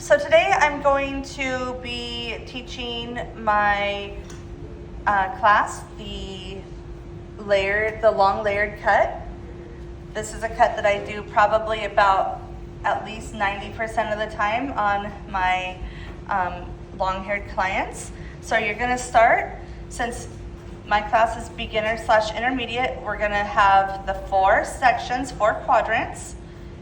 So today I'm going to be teaching my class the long layered cut. This is a cut that I do probably about at least 90% of the time on my long-haired clients. So you're going to start, since my class is beginner/intermediate, we're going to have the 4 sections, 4 quadrants,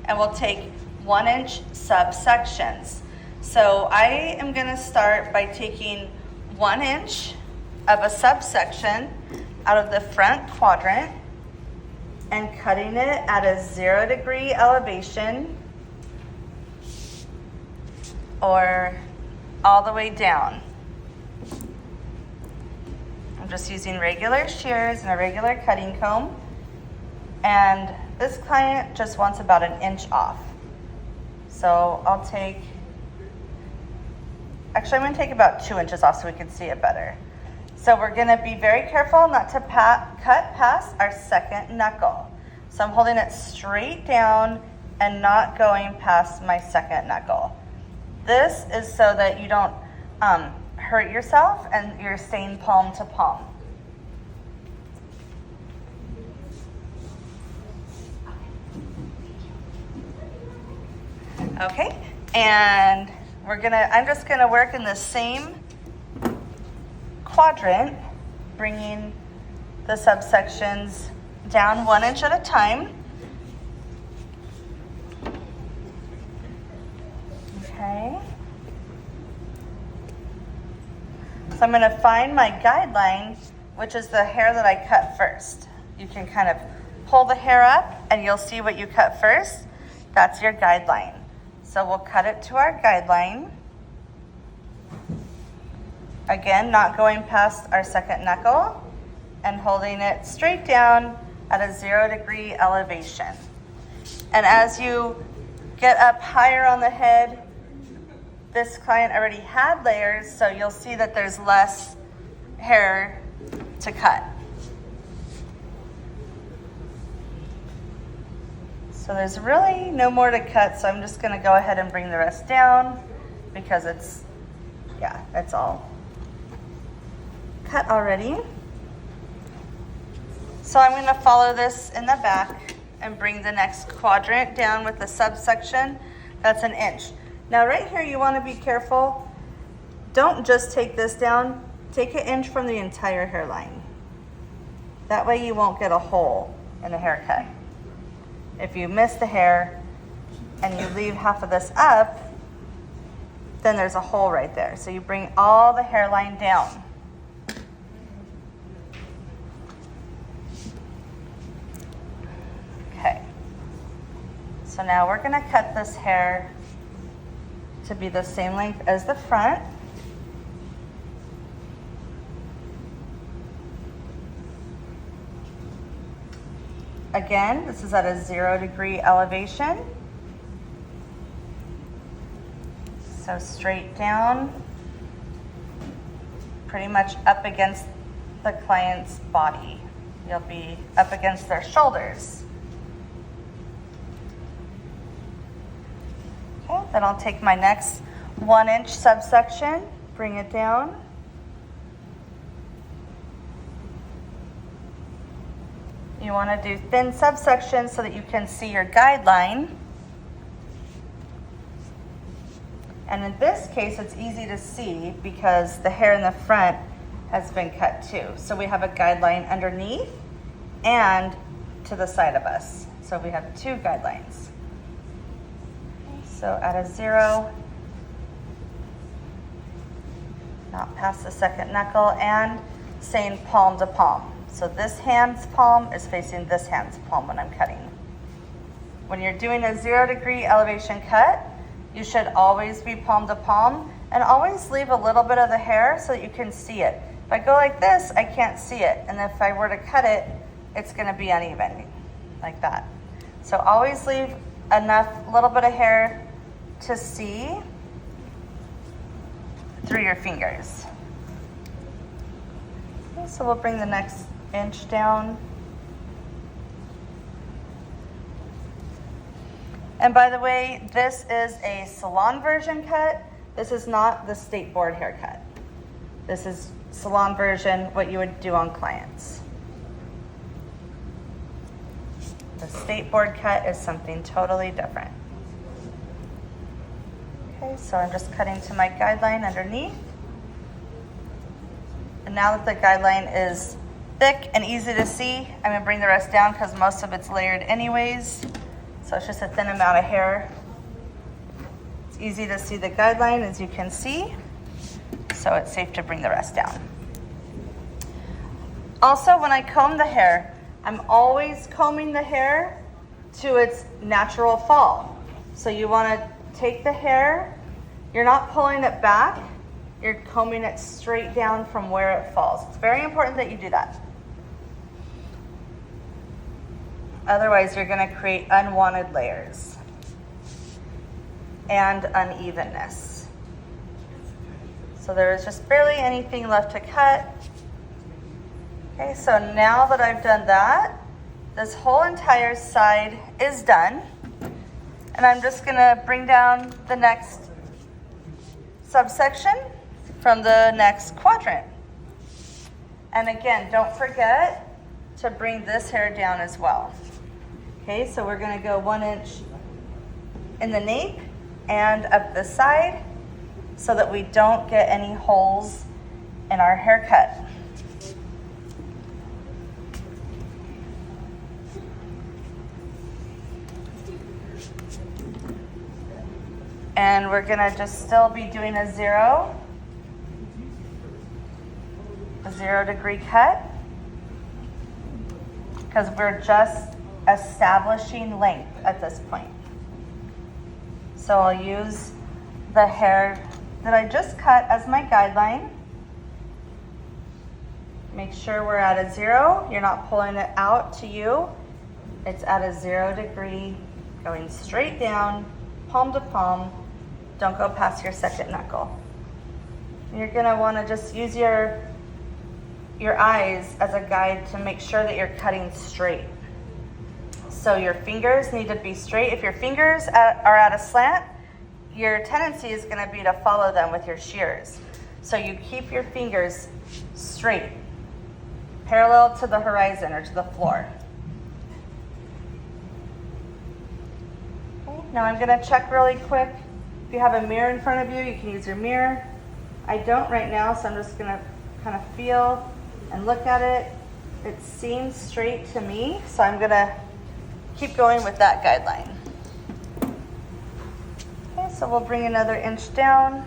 and we'll take 1-inch subsections. So I am going to start by taking 1 inch of a subsection out of the front quadrant and cutting it at a 0-degree elevation or all the way down. I'm just using regular shears and a regular cutting comb, and this client just wants about 1 inch off. So I'm going to take about 2 inches off so we can see it better. So we're going to be very careful not to cut past our second knuckle. So I'm holding it straight down and not going past my second knuckle. This is so that you don't hurt yourself and you're staying palm to palm. Okay, and I'm just gonna work in the same quadrant, bringing the subsections down 1 inch at a time. Okay. So I'm gonna find my guideline, which is the hair that I cut first. You can kind of pull the hair up and you'll see what you cut first. That's your guideline. So we'll cut it to our guideline. Again, not going past our second knuckle and holding it straight down at a 0-degree elevation. And as you get up higher on the head, this client already had layers, so you'll see that there's less hair to cut. So there's really no more to cut, so I'm just gonna go ahead and bring the rest down because it's all cut already. So I'm gonna follow this in the back and bring the next quadrant down with the subsection. That's 1 inch. Now right here you wanna be careful. Don't just take this down, take 1 inch from the entire hairline. That way you won't get a hole in the haircut. If you miss the hair and you leave half of this up, then there's a hole right there. So you bring all the hairline down. Okay. So now we're gonna cut this hair to be the same length as the front. Again, this is at a 0-degree elevation. So straight down, pretty much up against the client's body. You'll be up against their shoulders. Okay, then I'll take my next 1 inch subsection, bring it down. You want to do thin subsections so that you can see your guideline. And in this case, it's easy to see because the hair in the front has been cut too. So we have a guideline underneath and to the side of us. So we have 2 guidelines. So at a 0, not past the second knuckle, and saying palm to palm. So this hand's palm is facing this hand's palm when I'm cutting. When you're doing a 0-degree elevation cut, you should always be palm to palm and always leave a little bit of the hair so that you can see it. If I go like this, I can't see it. And if I were to cut it, it's gonna be uneven, like that. So always leave enough, little bit of hair to see through your fingers. Okay, so we'll bring the next inch down. And by the way, this is a salon version cut. This is not the state board haircut. This is salon version, what you would do on clients. The state board cut is something totally different. Okay, so I'm just cutting to my guideline underneath. And now that the guideline is thick and easy to see, I'm gonna bring the rest down because most of it's layered anyways. So it's just a thin amount of hair. It's easy to see the guideline, as you can see. So it's safe to bring the rest down. Also, when I comb the hair, I'm always combing the hair to its natural fall. So you wanna take the hair, you're not pulling it back, you're combing it straight down from where it falls. It's very important that you do that. Otherwise, you're gonna create unwanted layers and unevenness. So there is just barely anything left to cut. Okay, so now that I've done that, this whole entire side is done. And I'm just gonna bring down the next subsection from the next quadrant. And again, don't forget to bring this hair down as well. Okay, so we're gonna go 1 inch in the nape and up the side so that we don't get any holes in our haircut. And we're gonna just still be doing a 0 degree cut because we're just establishing length at this point. So I'll use the hair that I just cut as my guideline. Make sure we're at a 0. You're not pulling it out to you. It's at a 0 degree, going straight down, palm to palm. Don't go past your second knuckle. You're gonna wanna just use your eyes as a guide to make sure that you're cutting straight. So your fingers need to be straight. If your fingers are at a slant, your tendency is gonna be to follow them with your shears. So you keep your fingers straight, parallel to the horizon or to the floor. Okay, now I'm gonna check really quick. If you have a mirror in front of you, you can use your mirror. I don't right now, so I'm just gonna kind of feel and look at it. It seems straight to me, so I'm gonna keep going with that guideline. Okay, so we'll bring another inch down.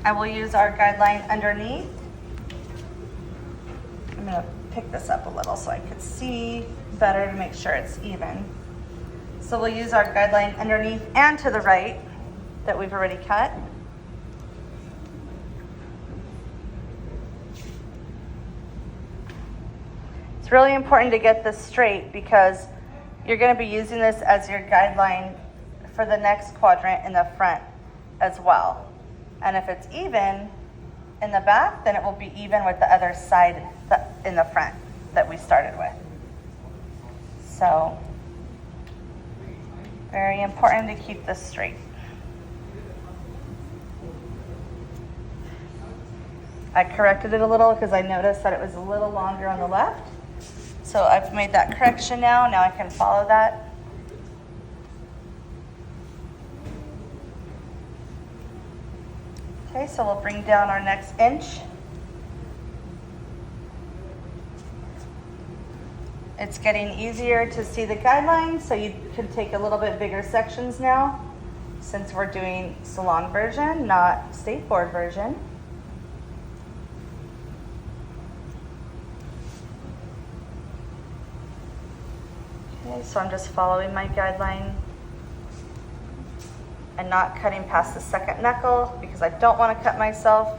I will use our guideline underneath. I'm gonna pick this up a little so I could see better to make sure it's even. So we'll use our guideline underneath and to the right that we've already cut. It's really important to get this straight because you're gonna be using this as your guideline for the next quadrant in the front as well. And if it's even in the back, then it will be even with the other side in the front that we started with. So, very important to keep this straight. I corrected it a little because I noticed that it was a little longer on the left. So I've made that correction now. Now I can follow that. Okay, so we'll bring down our next inch. It's getting easier to see the guidelines, so you can take a little bit bigger sections now, since we're doing salon version, not state board version. Okay, so I'm just following my guideline and not cutting past the second knuckle because I don't want to cut myself,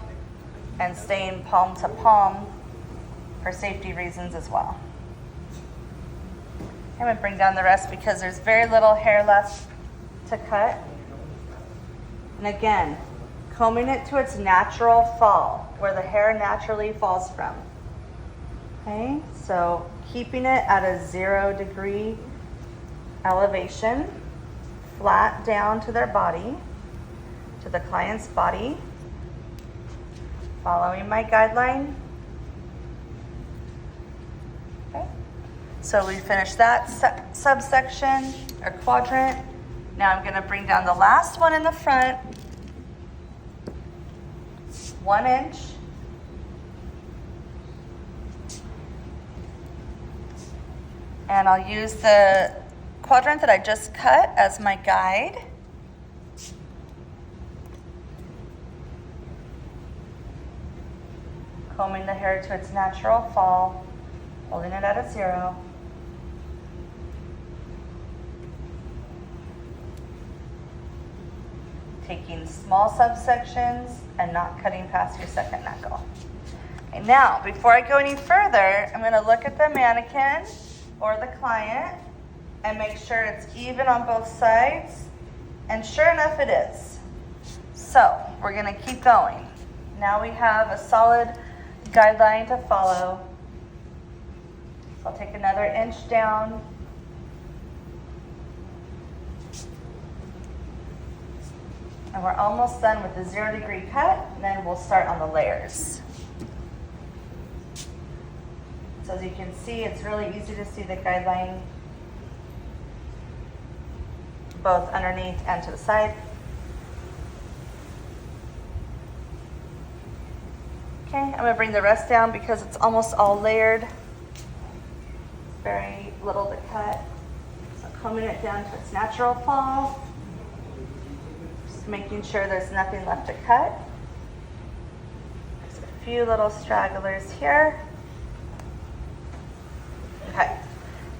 and staying palm to palm for safety reasons as well. I'm going to bring down the rest because there's very little hair left to cut. And again, combing it to its natural fall, where the hair naturally falls from. Okay, so keeping it at a 0 degree elevation, flat down to their body, to the client's body, following my guideline. Okay, so we finished that subsection or quadrant. Now I'm going to bring down the last one in the front, 1 inch. And I'll use the quadrant that I just cut as my guide. Combing the hair to its natural fall, holding it at a 0. Taking small subsections and not cutting past your second knuckle. Okay, now, before I go any further, I'm going to look at the mannequin or the client and make sure it's even on both sides. And sure enough, it is. So we're going to keep going. Now we have a solid guideline to follow. So I'll take another inch down. And we're almost done with the 0 degree cut, and then we'll start on the layers. So as you can see, it's really easy to see the guideline both underneath and to the side. Okay, I'm going to bring the rest down because it's almost all layered. Very little to cut. So combing it down to its natural fall. Just making sure there's nothing left to cut. There's a few little stragglers here. Okay,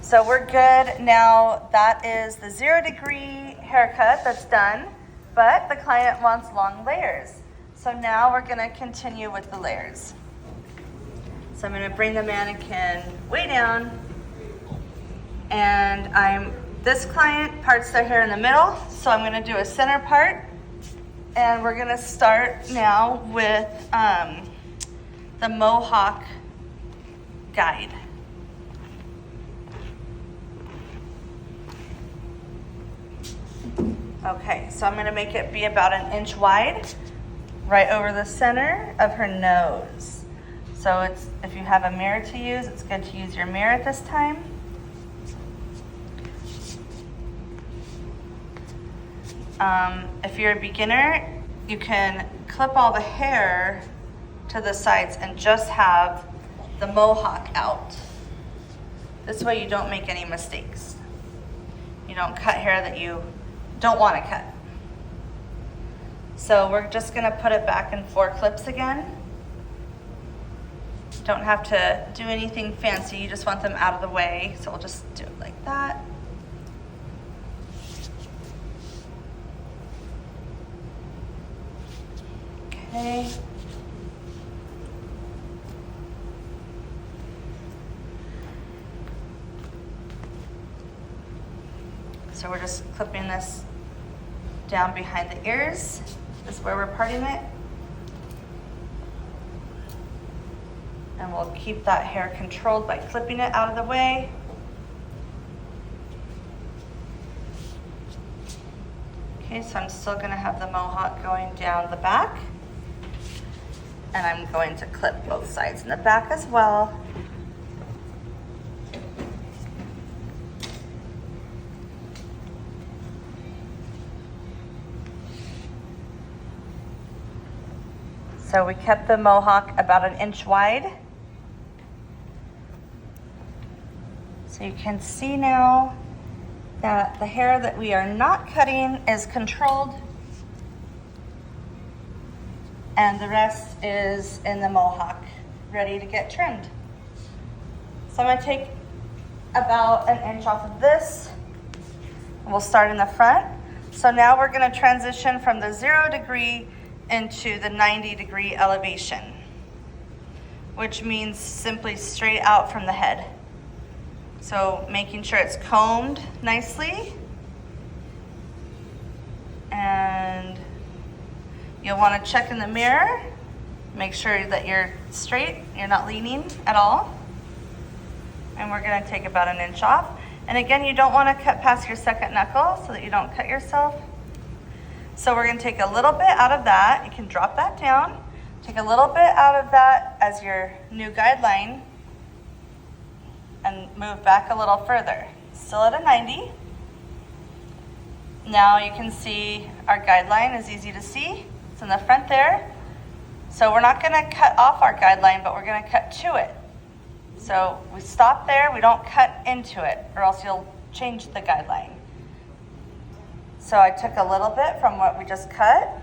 so we're good. Now that is the 0 degree haircut that's done, but the client wants long layers. So now we're gonna continue with the layers. So I'm gonna bring the mannequin way down, and this client parts their hair in the middle, so I'm gonna do a center part, and we're gonna start now with the Mohawk guide. Okay, so I'm gonna make it be about 1 inch wide, right over the center of her nose. So if you have a mirror to use, it's good to use your mirror at this time. If you're a beginner, you can clip all the hair to the sides and just have the Mohawk out. This way you don't make any mistakes. You don't cut hair that you don't want to cut. So we're just going to put it back in 4 clips again. Don't have to do anything fancy, you just want them out of the way. So we'll just do it like that. Okay. So we're just clipping this down behind the ears. This is where we're parting it. And we'll keep that hair controlled by clipping it out of the way. Okay, so I'm still gonna have the Mohawk going down the back. And I'm going to clip both sides in the back as well. So we kept the Mohawk about 1 inch wide. So you can see now that the hair that we are not cutting is controlled, and the rest is in the Mohawk, ready to get trimmed. So I'm gonna take about 1 inch off of this, and we'll start in the front. So now we're gonna transition from the 0 degree into the 90 degree elevation, which means simply straight out from the head. So making sure it's combed nicely and You'll want to check in the mirror, make sure that you're straight, you're not leaning at all. And we're going to take about 1 inch off. And again, you don't want to cut past your second knuckle so that you don't cut yourself. So we're going to take a little bit out of that. You can drop that down. Take a little bit out of that as your new guideline and move back a little further. Still at a 90. Now you can see our guideline is easy to see. It's in the front there. So we're not going to cut off our guideline, but we're going to cut to it. So we stop there, we don't cut into it, or else you'll change the guideline. So I took a little bit from what we just cut,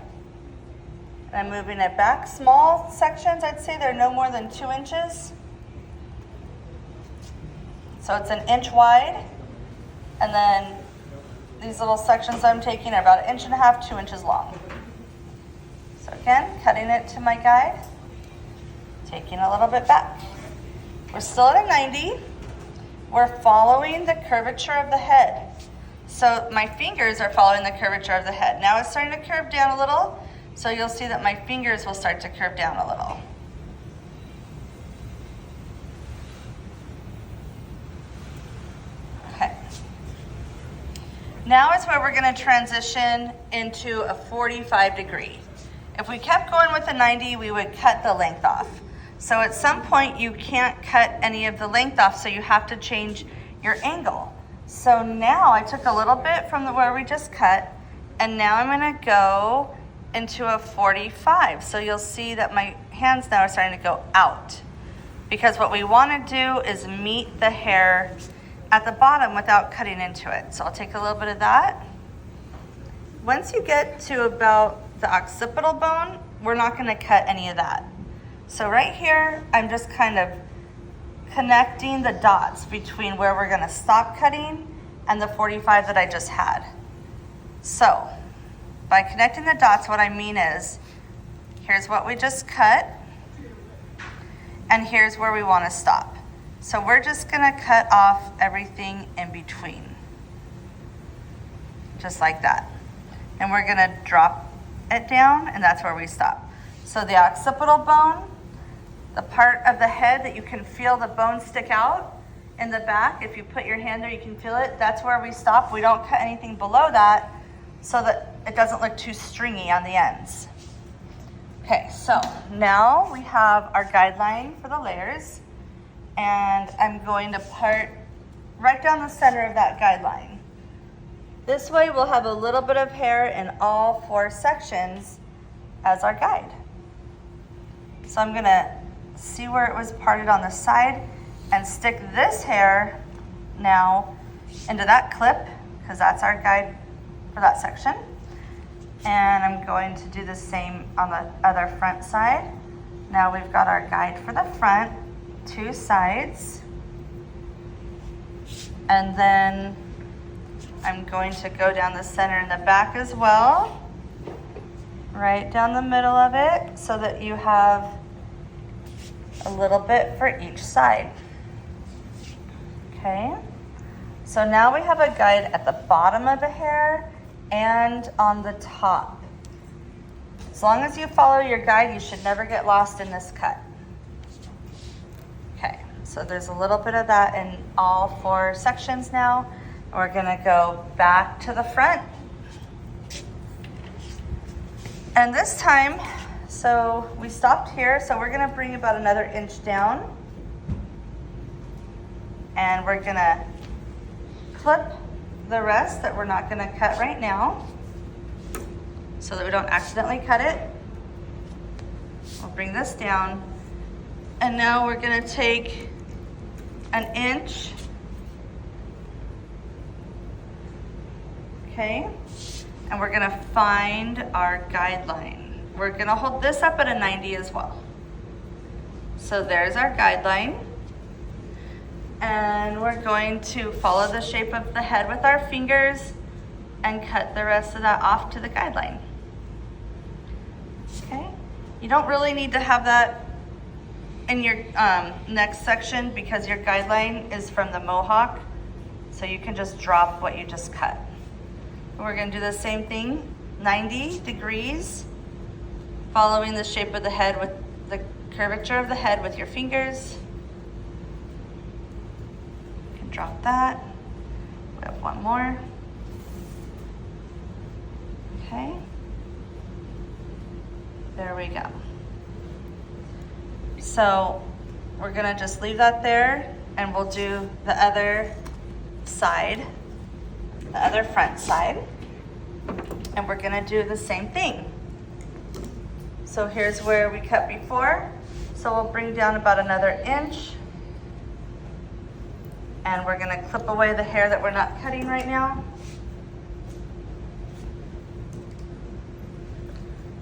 and I'm moving it back. Small sections, I'd say they're no more than 2 inches. So it's 1 inch wide, and then these little sections I'm taking are about 1.5 inches, 2 inches long. So again, cutting it to my guide, taking a little bit back. We're still at a 90. We're following the curvature of the head. So my fingers are following the curvature of the head. Now it's starting to curve down a little, so you'll see that my fingers will start to curve down a little. Okay. Now is where we're going to transition into a 45 degree. If we kept going with the 90, we would cut the length off. So at some point you can't cut any of the length off, so you have to change your angle. So now I took a little bit from where we just cut, and now I'm going to go into a 45. So you'll see that my hands now are starting to go out, because what we want to do is meet the hair at the bottom without cutting into it. So I'll take a little bit of that. Once you get to about the occipital bone, we're not going to cut any of that. So right here, I'm just kind of connecting the dots between where we're going to stop cutting and the 45 that I just had. So by connecting the dots, what I mean is, here's what we just cut, and here's where we want to stop. So we're just going to cut off everything in between, just like that. And we're going to drop it down, and that's where we stop. So the occipital bone, the part of the head that you can feel the bone stick out in the back, if you put your hand there, you can feel it. That's where we stop. We don't cut anything below that so that it doesn't look too stringy on the ends. Okay, so now we have our guideline for the layers, and I'm going to part right down the center of that guideline. This way we'll have a little bit of hair in all 4 sections as our guide. So I'm gonna see where it was parted on the side and stick this hair now into that clip, because that's our guide for that section. And I'm going to do the same on the other front side. Now we've got our guide for the front, 2 sides. And then I'm going to go down the center and the back as well, right down the middle of it, so that you have a little bit for each side. Okay, so now we have a guide at the bottom of the hair and on the top. As long as you follow your guide, you should never get lost in this cut. Okay, so there's a little bit of that in all 4 sections now. We're gonna go back to the front. And this time, so we stopped here, so we're gonna bring about another inch down. And we're gonna clip the rest that we're not gonna cut right now, so that we don't accidentally cut it. We'll bring this down. And now we're gonna take an inch. Okay, and we're gonna find our guideline. We're gonna hold this up at a 90 as well. So there's our guideline. And we're going to follow the shape of the head with our fingers and cut the rest of that off to the guideline. Okay, you don't really need to have that in your next section, because your guideline is from the mohawk, so you can just drop what you just cut. We're going to do the same thing, 90 degrees, following the shape of the head with the curvature of the head with your fingers. You can drop that. We have one more. Okay. There we go. So we're gonna just leave that there and we'll do the other side, the other front side. And we're gonna do the same thing. So here's where we cut before. So we'll bring down about another inch. And we're gonna clip away the hair that we're not cutting right now.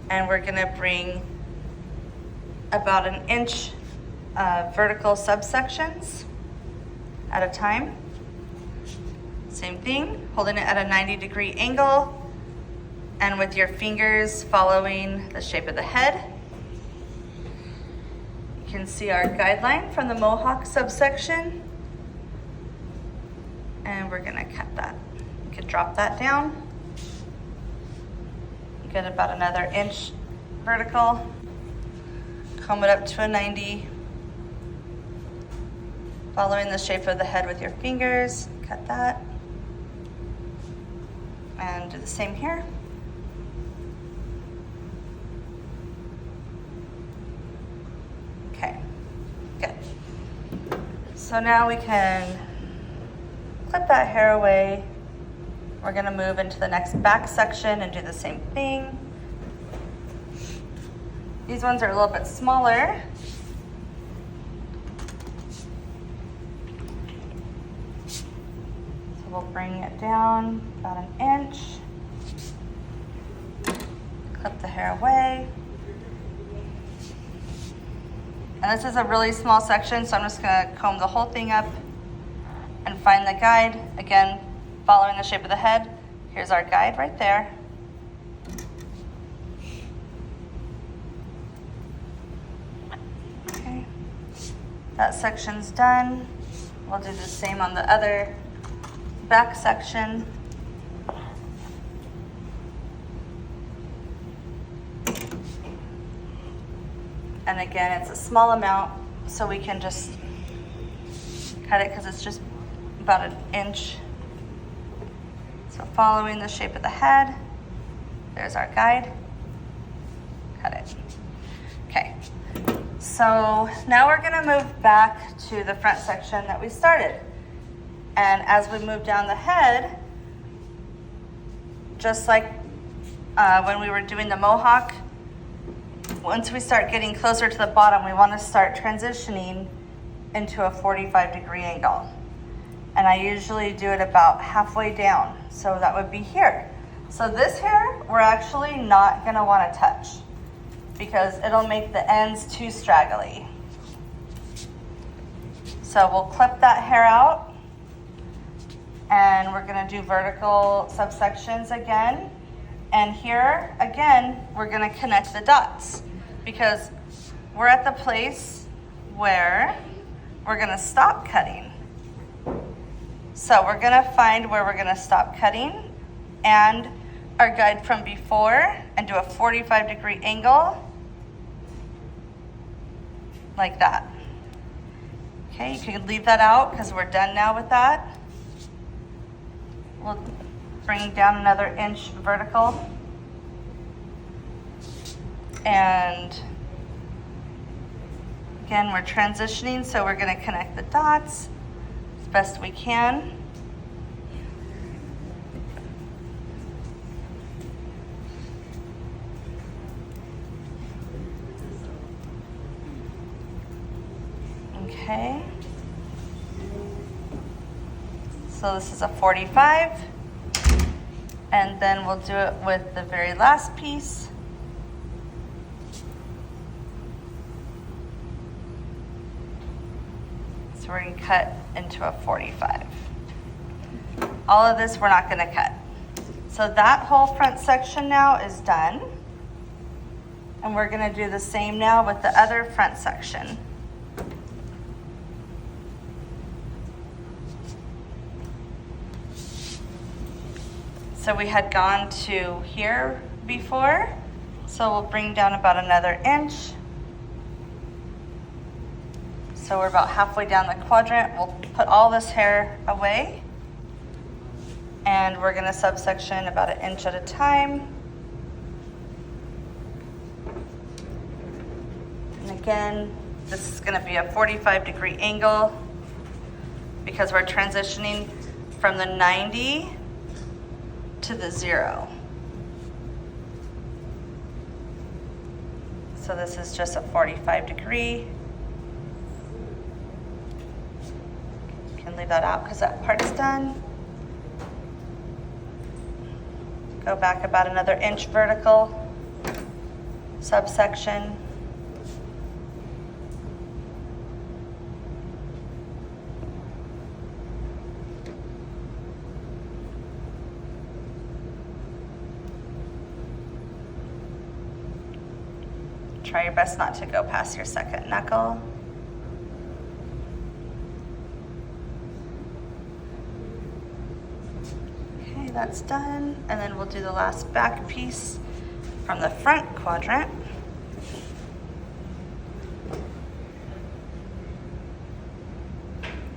And we're gonna bring about an inch vertical subsections at a time. Same thing, holding it at a 90-degree angle and with your fingers following the shape of the head. You can see our guideline from the mohawk subsection. And we're gonna cut that. You can drop that down. Get about another inch vertical. Comb it up to a 90. Following the shape of the head with your fingers, cut that. And do the same here. Okay, good. So now we can clip that hair away. We're gonna move into the next back section and do the same thing. These ones are a little bit smaller. So we'll bring it down about an inch. Clip the hair away. And this is a really small section, so I'm just gonna comb the whole thing up and find the guide. Again, following the shape of the head. Here's our guide right there. Okay, that section's done. We'll do the same on the other back section. And again, it's a small amount, so we can just cut it because it's just about an inch. So following the shape of the head, there's our guide. Cut it. Okay, so now we're gonna move back to the front section that we started. And as we move down the head, just like when we were doing the mohawk, once we start getting closer to the bottom, we want to start transitioning into a 45-degree angle. And I usually do it about halfway down. So that would be here. So this hair, we're actually not going to want to touch because it'll make the ends too straggly. So we'll clip that hair out and we're going to do vertical subsections again. And here, again, we're going to connect the dots because we're at the place where we're going to stop cutting. So we're going to find where we're going to stop cutting and our guide from before and do a 45-degree angle like that. Okay, you can leave that out because we're done now with that. We'll bring down another inch vertical. And again, we're transitioning, so we're going to connect the dots as best we can. Okay. So this is a 45. And then we'll do it with the very last piece. So we're going to cut into a 45. All of this we're not going to cut. So that whole front section now is done. And we're going to do the same now with the other front section. So we had gone to here before, So we'll bring down about another inch. So we're about halfway down the quadrant. We'll put all this hair away. And we're gonna subsection about an inch at a time. And again, this is gonna be a 45-degree angle because we're transitioning from the 90 to the 0. So this is just a 45-degree. You can leave that out because that part is done. Go back about another inch vertical, subsection. Try your best not to go past your second knuckle. Okay, that's done. And then we'll do the last back piece from the front quadrant.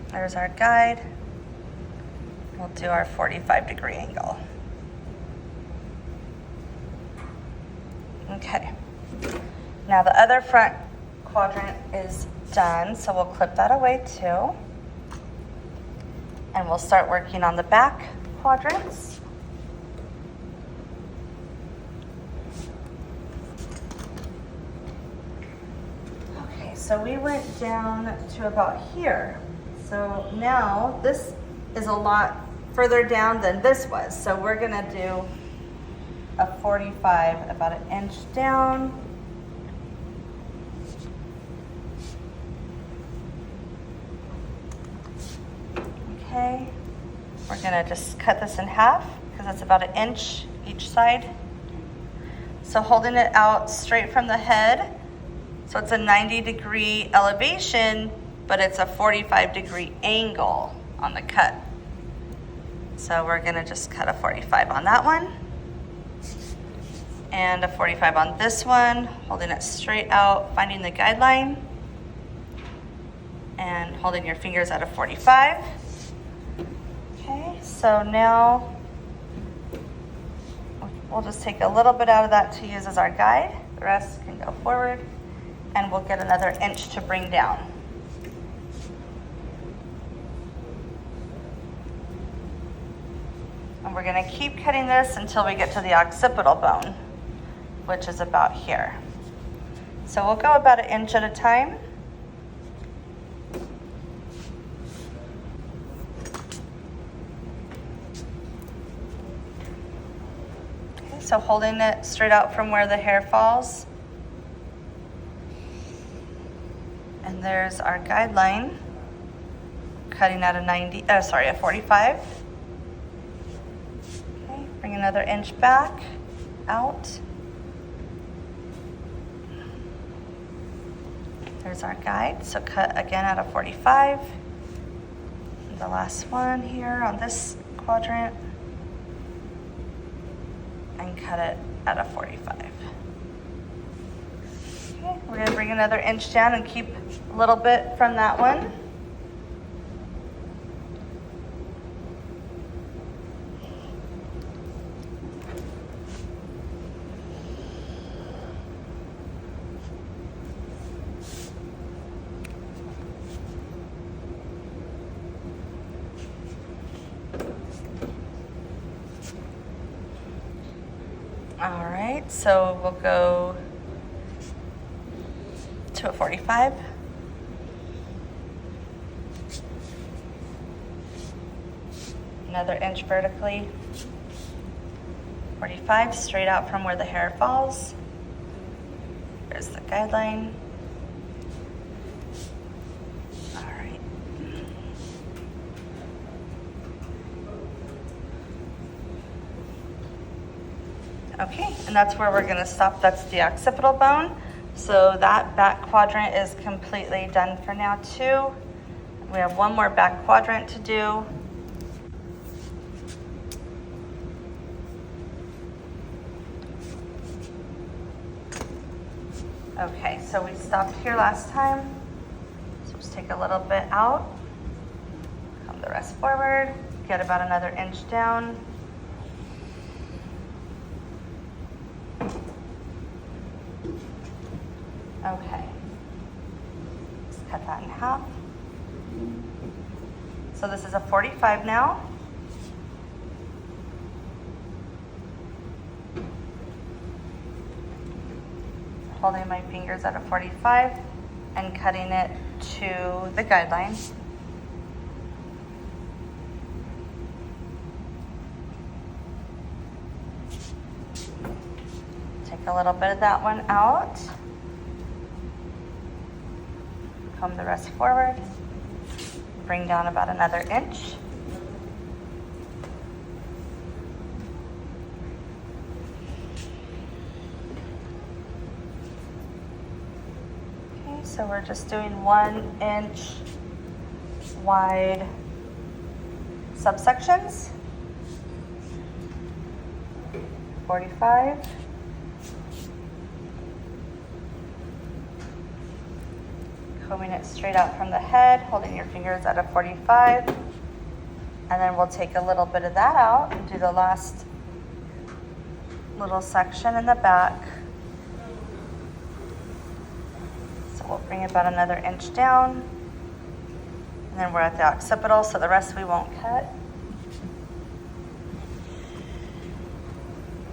There's our guide. We'll do our 45-degree angle. Okay. Now the other front quadrant is done, so we'll clip that away too. And we'll start working on the back quadrants. Okay, so we went down to about here. So now this is a lot further down than this was. So we're gonna do a 45, about an inch down. Okay, we're gonna just cut this in half because it's about an inch each side. So holding it out straight from the head. So it's a 90-degree elevation, but it's a 45-degree angle on the cut. So we're gonna just cut a 45 on that one. And a 45 on this one, holding it straight out, finding the guideline. And holding your fingers at a 45. Okay, so now we'll just take a little bit out of that to use as our guide. The rest can go forward, and we'll get another inch to bring down. And we're gonna keep cutting this until we get to the occipital bone, which is about here. So we'll go about an inch at a time. So holding it straight out from where the hair falls. And there's our guideline, cutting at a 45. Okay, bring another inch back, out. There's our guide, so cut again at a 45. And the last one here on this quadrant. And cut it at a 45. Okay, we're gonna bring another inch down and keep a little bit from that one. All right, so we'll go to a 45. Another inch vertically. 45, straight out from where the hair falls. There's the guideline. All right. Okay, and that's where we're gonna stop. That's the occipital bone. So that back quadrant is completely done for now too. We have one more back quadrant to do. Okay, so we stopped here last time. So just take a little bit out, come the rest forward, get about another inch down. Okay, just cut that in half. So this is a 45 now. Holding my fingers at a 45 and cutting it to the guideline. Take a little bit of that one out. Comb the rest forward. Bring down about another inch. Okay, so we're just doing 1 inch wide subsections. 45. Combing it straight out from the head, holding your fingers at a 45. And then we'll take a little bit of that out and do the last little section in the back. So we'll bring about another inch down. And then we're at the occipital, so the rest we won't cut.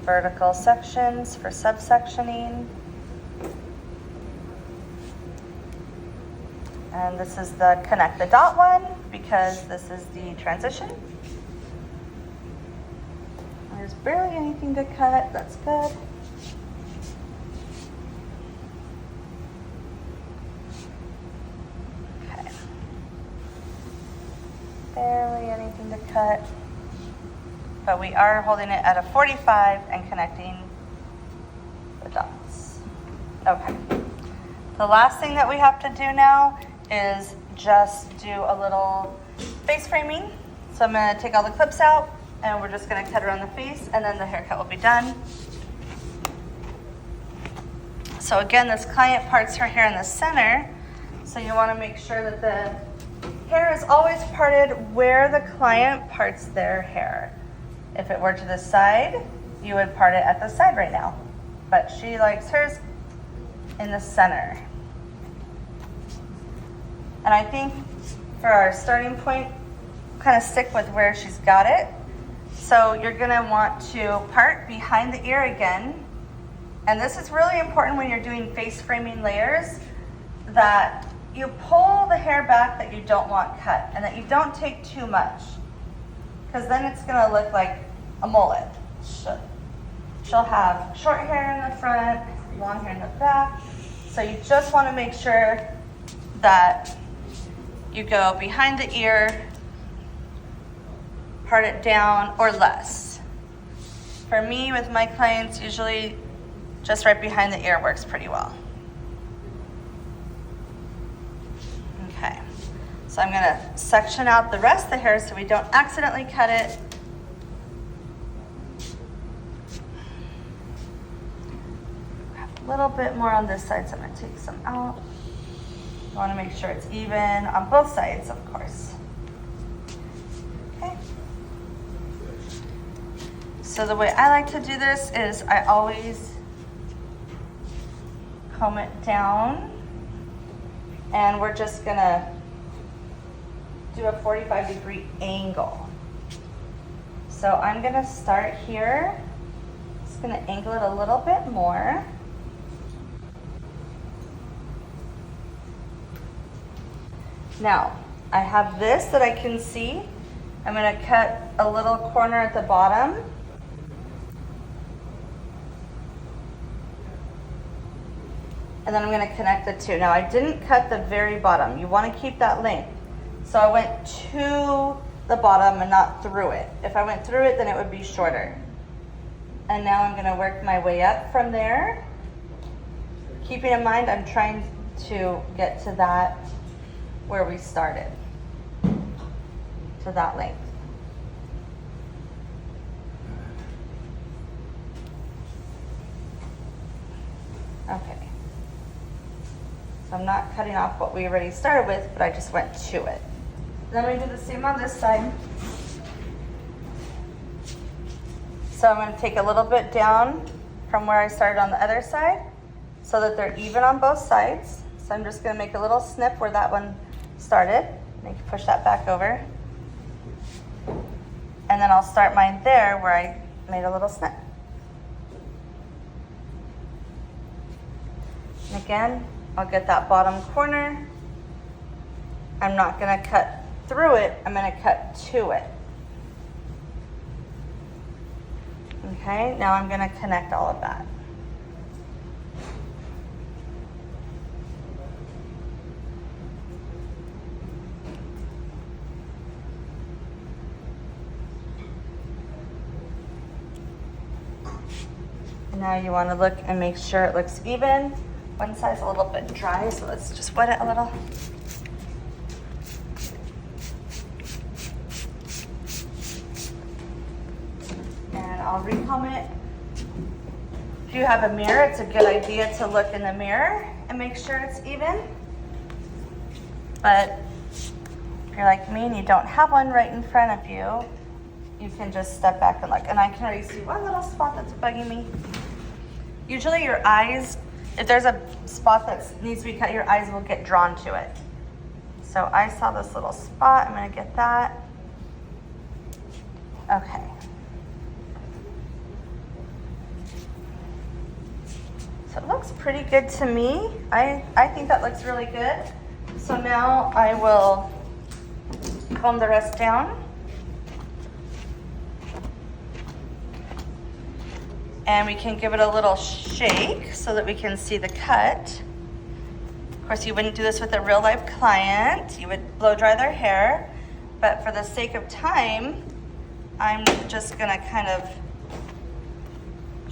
Vertical sections for subsectioning. And this is the connect the dot one because this is the transition. There's barely anything to cut, that's good. Okay. Barely anything to cut. But we are holding it at a 45 and connecting the dots. Okay. The last thing that we have to do now is just do a little face framing. So I'm going to take all the clips out and we're just going to cut around the face and then the haircut will be done. So again, this client parts her hair in the center. So you want to make sure that the hair is always parted where the client parts their hair. If it were to the side, you would part it at the side right now. But she likes hers in the center. And I think for our starting point, kind of stick with where she's got it. So you're gonna want to part behind the ear again. And this is really important when you're doing face framing layers, that you pull the hair back that you don't want cut and that you don't take too much. Because then it's gonna look like a mullet. She'll have short hair in the front, long hair in the back. So you just wanna make sure that you go behind the ear, part it down or less. For me, with my clients, usually just right behind the ear works pretty well. Okay, so I'm gonna section out the rest of the hair so we don't accidentally cut it. A little bit more on this side, so I'm gonna take some out. You wanna make sure it's even on both sides, of course. Okay. So the way I like to do this is I always comb it down and we're just gonna do a 45-degree angle. So I'm gonna start here. Just gonna angle it a little bit more. Now, I have this that I can see. I'm gonna cut a little corner at the bottom. And then I'm gonna connect the two. Now, I didn't cut the very bottom. You wanna keep that length. So I went to the bottom and not through it. If I went through it, then it would be shorter. And now I'm gonna work my way up from there. Keeping in mind, I'm trying to get to that where we started, to that length. Okay. So I'm not cutting off what we already started with, but I just went to it. Then we do the same on this side. So I'm going to take a little bit down from where I started on the other side so that they're even on both sides. So I'm just going to make a little snip where that one started. And you can push that back over. And then I'll start mine there where I made a little snip. And again, I'll get that bottom corner. I'm not going to cut through it, I'm going to cut to it. Okay, now I'm going to connect all of that. Now you want to look and make sure it looks even. One side's a little bit dry, so let's just wet it a little. And I'll recomb it. If you have a mirror, it's a good idea to look in the mirror and make sure it's even. But if you're like me and you don't have one right in front of you, you can just step back and look. And I can already see one little spot that's bugging me. Usually your eyes, if there's a spot that needs to be cut, your eyes will get drawn to it. So I saw this little spot, I'm gonna get that. Okay. So it looks pretty good to me. I think that looks really good. So now I will comb the rest down. And we can give it a little shake so that we can see the cut. Of course, you wouldn't do this with a real life client. You would blow dry their hair. But for the sake of time, I'm just gonna kind of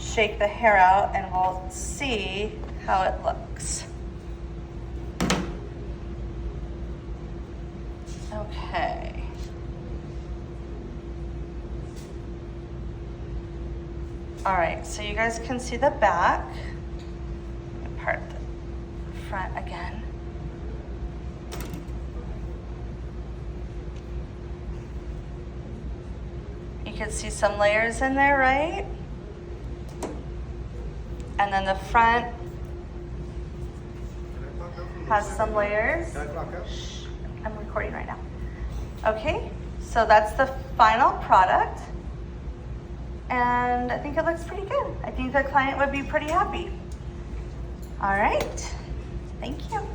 shake the hair out and we'll see how it looks. Okay. All right, so you guys can see the back. Let me part the front again. You can see some layers in there, right? And then the front has some layers. Shh, I'm recording right now. Okay, so that's the final product. And I think it looks pretty good. I think the client would be pretty happy. All right, thank you.